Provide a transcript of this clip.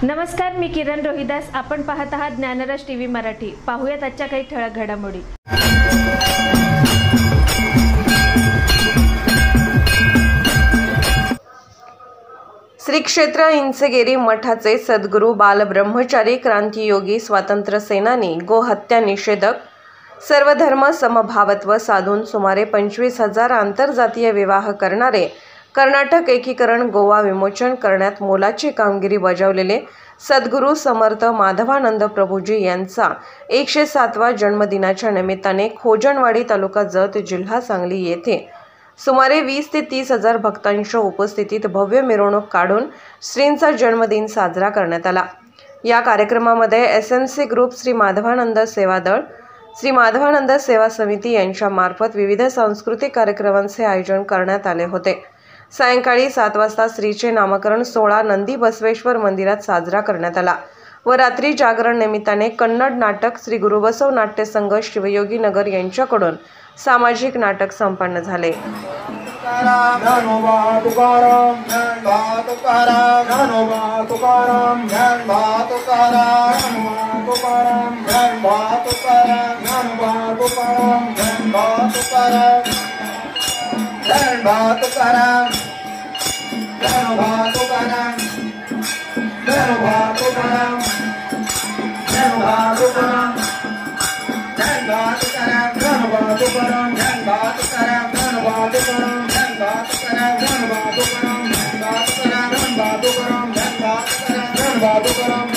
नमस्कार, मी किरण रोहिदास. आपण पाहत आहात ज्ञानरस टीव्ही मराठी. पाहूयात आजच्या काही ठळक घडामोडी. श्री क्षेत्र इंचगेरी मठाचे सद्गुरू बालब्रह्मचारी क्रांतियोगी स्वातंत्र्य सेनानी गोहत्या निषेधक सर्वधर्म समभावत्व साधून सुमारे 25,000 आंतरजातीय विवाह करणारे कर्नाटक एकीकरण गोवा विमोचन करण्यात मोलाची कामगिरी बजावलेले सद्गुरू समर्थ माधवानंद प्रभूजी यांचा 107वा जन्मदिनाच्या निमित्ताने खोजणवाडी तालुका जत जिल्हा सांगली येथे सुमारे 20 ते 30,000 भक्तांच्या उपस्थितीत भव्य मिरवणूक काढून श्रींचा जन्मदिन साजरा करण्यात आला. या कार्यक्रमामध्ये SMC ग्रुप, श्री माधवानंद सेवा दळ, श्री माधवानंद सेवा समिती यांच्या मार्फत विविध सांस्कृतिक कार्यक्रमांचे आयोजन करण्यात आले होते. सायंकाळी 7 वाजता श्रीचे नामकरण सोहळा नंदी बसवेश्वर मंदिरात साजरा करण्यात आला व रात्री जागरण निमित्ताने कन्नड नाटक श्री गुरुबसव नाट्य संघ शिवयोगी नगर यांच्याकडून सामाजिक नाटक संपन्न झाले. Batu karam